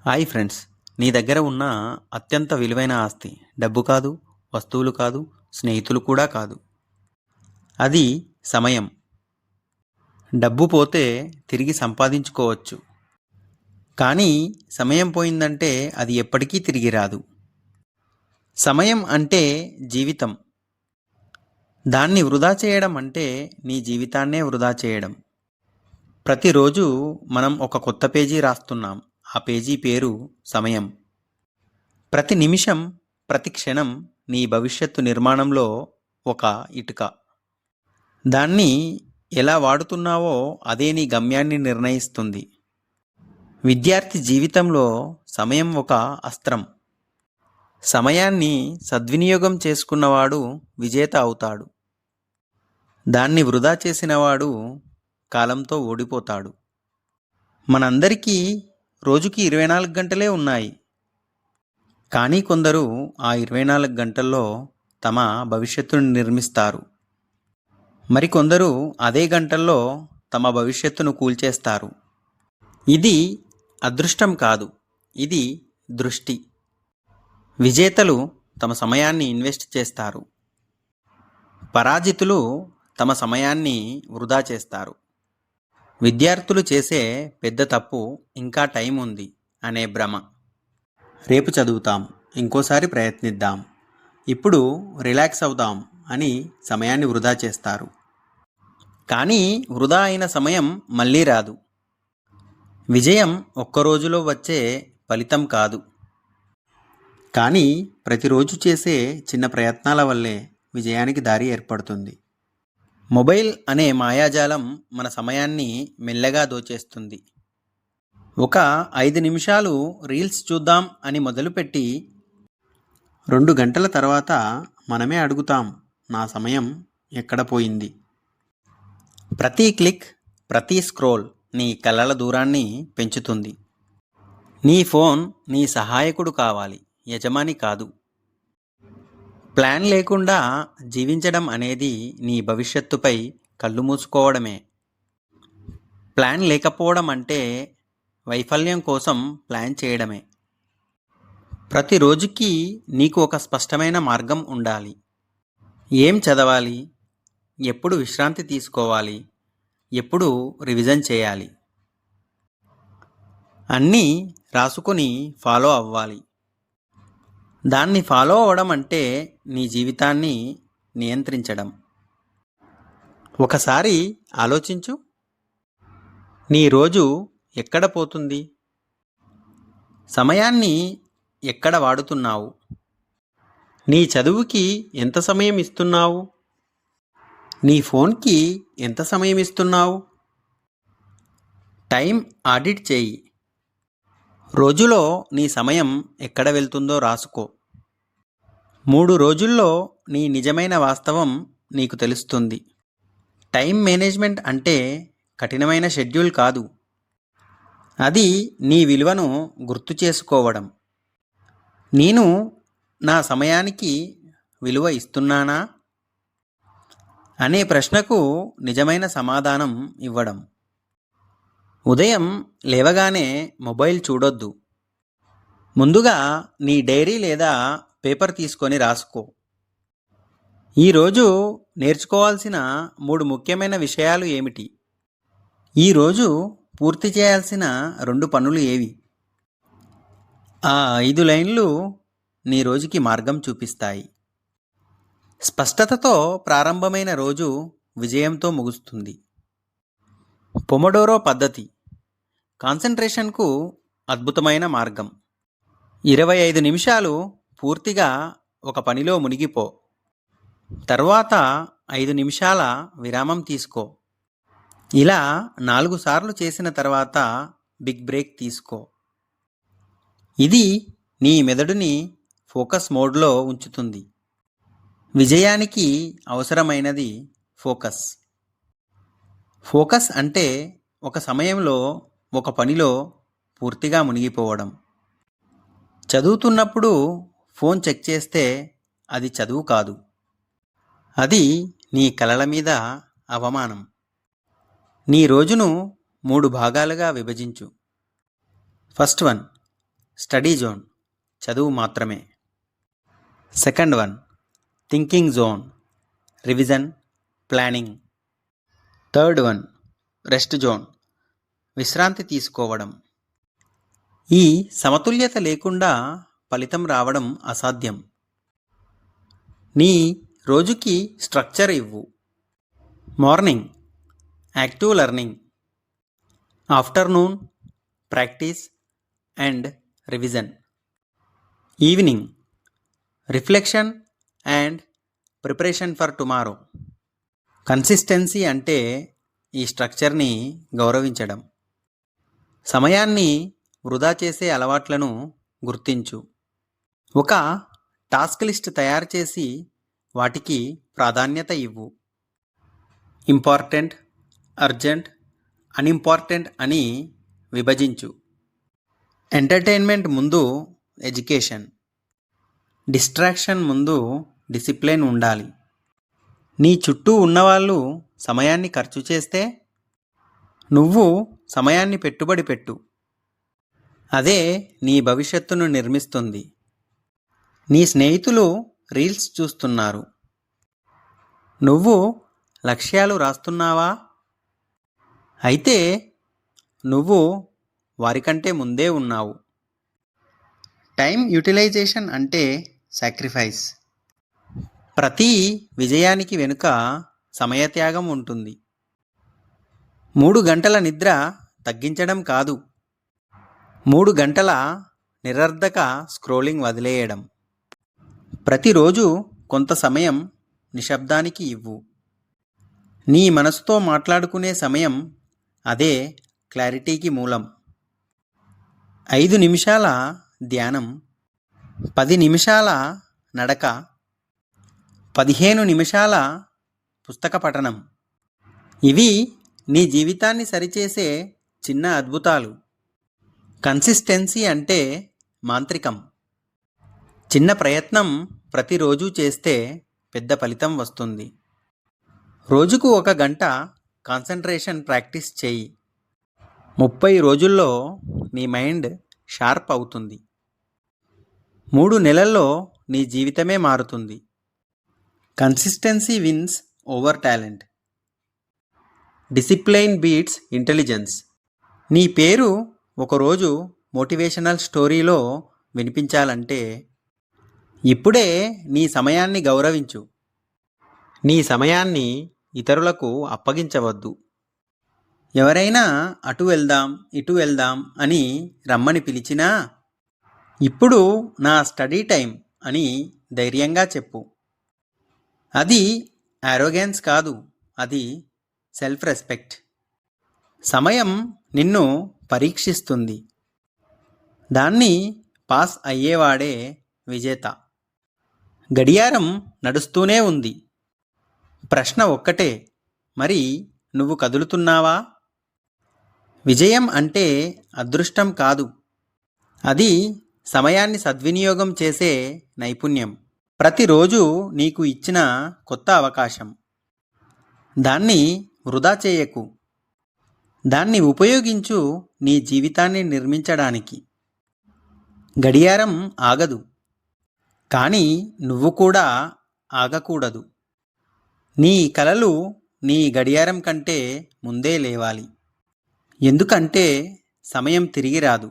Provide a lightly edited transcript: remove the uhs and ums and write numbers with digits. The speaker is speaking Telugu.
హాయ్ ఫ్రెండ్స్, నీ దగ్గర ఉన్న అత్యంత విలువైన ఆస్తి డబ్బు కాదు, వస్తువులు కాదు, స్నేహితులు కూడా కాదు. అది సమయం. డబ్బు పోతే తిరిగి సంపాదించుకోవచ్చు. కానీ సమయం పోయిందంటే అది ఎప్పటికీ తిరిగి రాదు. సమయం అంటే జీవితం. దాన్ని వృధా చేయడం అంటే నీ జీవితాన్నే వృధా చేయడం. ప్రతిరోజు మనం ఒక కొత్త పేజీ రాస్తున్నాం. ఆ పేజీ పేరు సమయం. ప్రతి నిమిషం, ప్రతి క్షణం నీ భవిష్యత్తు నిర్మాణంలో ఒక ఇటుక. దాన్ని ఎలా వాడుతున్నావో అదే నీ గమ్యాన్ని నిర్ణయిస్తుంది. విద్యార్థి జీవితంలో సమయం ఒక అస్త్రం. సమయాన్ని సద్వినియోగం చేసుకున్నవాడు విజేత అవుతాడు. దాన్ని వృధా చేసినవాడు కాలంతో ఓడిపోతాడు. మనందరికీ రోజుకి 24 గంటలే ఉన్నాయి. కానీ కొందరు ఆ 24 గంటల్లో తమ భవిష్యత్తును నిర్మిస్తారు. మరికొందరు అదే గంటల్లో తమ భవిష్యత్తును కూల్చేస్తారు. ఇది అదృష్టం కాదు, ఇది దృష్టి. విజేతలు తమ సమయాన్ని ఇన్వెస్ట్ చేస్తారు. పరాజితులు తమ సమయాన్ని వృధా చేస్తారు. విద్యార్థులు చేసే పెద్ద తప్పు ఇంకా టైం ఉంది అనే భ్రమ. రేపు చదువుతాం, ఇంకోసారి ప్రయత్నిద్దాం, ఇప్పుడు రిలాక్స్ అవుదాం అని సమయాన్ని వృధా చేస్తారు. కానీ వృధా అయిన సమయం మళ్ళీ రాదు. విజయం ఒక్కరోజులో వచ్చే ఫలితం కాదు. కానీ ప్రతిరోజు చేసే చిన్న ప్రయత్నాల వల్లే విజయానికి దారి ఏర్పడుతుంది. మొబైల్ అనే మాయాజాలం మన సమయాన్ని మెల్లగా దోచేస్తుంది. ఒక 5 నిమిషాలు రీల్స్ చూద్దాం అని మొదలుపెట్టి 2 గంటల తర్వాత మనమే అడుగుతాం, నా సమయం ఎక్కడ పోయింది? ప్రతి క్లిక్, ప్రతి స్క్రోల్ నీ కళ్ళల దూరాన్ని పెంచుతుంది. నీ ఫోన్ నీ సహాయకుడు కావాలి, యజమాని కాదు. ప్లాన్ లేకుండా జీవించడం అనేది నీ భవిష్యత్తుపై కళ్ళు మూసుకోవడమే. ప్లాన్ లేకపోవడం అంటే వైఫల్యం కోసం ప్లాన్ చేయడమే. ప్రతిరోజుకి నీకు ఒక స్పష్టమైన మార్గం ఉండాలి. ఏం చదవాలి, ఎప్పుడు విశ్రాంతి తీసుకోవాలి, ఎప్పుడు రివిజన్ చేయాలి, అన్నీ రాసుకొని ఫాలో అవ్వాలి. దాన్ని ఫాలో అవ్వడం అంటే నీ జీవితాన్ని నియంత్రించడం. ఒకసారి ఆలోచించు, నీ రోజు ఎక్కడ పోతుంది? సమయాన్ని ఎక్కడ వాడుతున్నావు? నీ చదువుకి ఎంత సమయం ఇస్తున్నావు? నీ ఫోన్కి ఎంత సమయం ఇస్తున్నావు? టైం ఆడిట్ చేయి. రోజులో నీ సమయం ఎక్కడ వెళ్తుందో రాసుకో. 3 రోజుల్లో నీ నిజమైన వాస్తవం నీకు తెలుస్తుంది. టైం మేనేజ్మెంట్ అంటే కఠినమైన షెడ్యూల్ కాదు. అది నీ విలువను గుర్తు చేసుకోవడం. నేను నా సమయానికి విలువ ఇస్తున్నానా అనే ప్రశ్నకు నిజమైన సమాధానం ఇవ్వడం. ఉదయం లేవగానే మొబైల్ చూడొద్దు. ముందుగా నీ డైరీ లేదా పేపర్ తీసుకొని రాసుకో. ఈరోజు నేర్చుకోవాల్సిన 3 ముఖ్యమైన విషయాలు ఏమిటి? ఈరోజు పూర్తి చేయాల్సిన 2 పనులు ఏవి? ఆ 5 లైన్లు నీ రోజుకి మార్గం చూపిస్తాయి. స్పష్టతతో ప్రారంభమైన రోజు విజయంతో ముగుస్తుంది. పొమోడోరో పద్ధతి కాన్సంట్రేషన్కు అద్భుతమైన మార్గం. 25 నిమిషాలు పూర్తిగా ఒక పనిలో మునిగిపో. తర్వాత 5 నిమిషాల విరామం తీసుకో. ఇలా 4 సార్లు చేసిన తర్వాత బిగ్ బ్రేక్ తీసుకో. ఇది నీ మెదడుని ఫోకస్ మోడ్లో ఉంచుతుంది. విజయానికి అవసరమైనది ఫోకస్. ఫోకస్ అంటే ఒక సమయంలో ఒక పనిలో పూర్తిగా మునిగిపోవడం. చదువుతున్నప్పుడు ఫోన్ చెక్ చేస్తే అది చదువు కాదు, అది నీ కలల మీద అవమానం. నీ రోజును 3 భాగాలుగా విభజించు. ఫస్ట్ వన్, స్టడీ జోన్, చదువు మాత్రమే. Second one, thinking zone, revision, planning. Third one, rest zone, విశ్రాంతి తీసుకోవడం. ఈ సమతుల్యత లేకుండా ఫలితం రావడం అసాధ్యం. నీ రోజుకి స్ట్రక్చర్ ఇవ్వు. Morning active learning, afternoon practice and revision, evening reflection and preparation for tomorrow. Consistency అంటే ఈ స్ట్రక్చర్ని గౌరవించడం. సమయాన్ని వృధా చేసే అలవాట్లను గుర్తించు. ఒక టాస్క్ లిస్ట్ తయారు చేసి వాటికి ప్రాధాన్యత ఇవ్వు. ఇంపార్టెంట్, అర్జెంట్, అన్ఇంపార్టెంట్ అని విభజించు. ఎంటర్టైన్మెంట్ ముందు ఎడ్యుకేషన్, డిస్ట్రాక్షన్ ముందు డిసిప్లిన్ ఉండాలి. నీ చుట్టూ ఉన్నవాళ్ళు సమయాన్ని ఖర్చు చేస్తే నువ్వు సమయాన్ని పెట్టుబడి పెట్టు. అదే నీ భవిష్యత్తును నిర్మిస్తుంది. నీ స్నేహితులు రీల్స్ చూస్తున్నారు. నువ్వు లక్ష్యాలు రాస్తున్నావా? అయితే నువ్వు వారికంటే ముందే ఉన్నావు. టైం యూటిలైజేషన్ అంటే సాక్రిఫైస్. ప్రతి విజయానికి వెనుక సమయత్యాగం ఉంటుంది. 3 గంటల నిద్ర తగ్గించడం కాదు, 3 గంటల నిరర్ధక స్క్రోలింగ్ వదిలేయడం. ప్రతిరోజు కొంత సమయం నిశ్శబ్దానికి ఇవ్వు. నీ మనసుతో మాట్లాడుకునే సమయం, అదే క్లారిటీకి మూలం. 5 నిమిషాల ధ్యానం, 10 నిమిషాల నడక, 15 నిమిషాల పుస్తక పఠనం. ఇవి నీ జీవితాన్ని సరిచేసే చిన్న అద్భుతాలు. కన్సిస్టెన్సీ అంటే మాంత్రికం. చిన్న ప్రయత్నం ప్రతిరోజు చేస్తే పెద్ద ఫలితం వస్తుంది. రోజుకు 1 గంట కాన్సంట్రేషన్ ప్రాక్టీస్ చేయి. 30 రోజుల్లో నీ మైండ్ షార్ప్ అవుతుంది. 3 నెలల్లో నీ జీవితమే మారుతుంది. Consistency wins over talent. Discipline beats intelligence. నీ పేరు ఒకరోజు మోటివేషనల్ స్టోరీలో వినిపించాలంటే ఇప్పుడే నీ సమయాన్ని గౌరవించు. నీ సమయాన్ని ఇతరులకు అప్పగించవద్దు. ఎవరైనా అటు వెళ్దాం, ఇటు వెళ్దాం అని రమ్మని పిలిచినా ఇప్పుడు నా స్టడీ టైం అని ధైర్యంగా చెప్పు. అది ఆరోగెన్స్ కాదు, అది సెల్ఫ్ రెస్పెక్ట్. సమయం నిన్ను పరీక్షిస్తుంది. దాన్ని పాస్ అయ్యేవాడే విజేత. గడియారం నడుస్తూనే ఉంది. ప్రశ్న ఒక్కటే, మరి నువ్వు కదులుతున్నావా? విజయం అంటే అదృష్టం కాదు, అది సమయాన్ని సద్వినియోగం చేసే నైపుణ్యం. ప్రతిరోజు నీకు ఇచ్చిన కొత్త అవకాశం. దాన్ని వృధా చేయకు. దాన్ని ఉపయోగించు నీ జీవితాన్ని నిర్మించడానికి. గడియారం ఆగదు, కానీ నువ్వు కూడా ఆగకూడదు. నీ కలలు నీ గడియారం కంటే ముందే లేవాలి. ఎందుకంటే సమయం తిరిగి రాదు.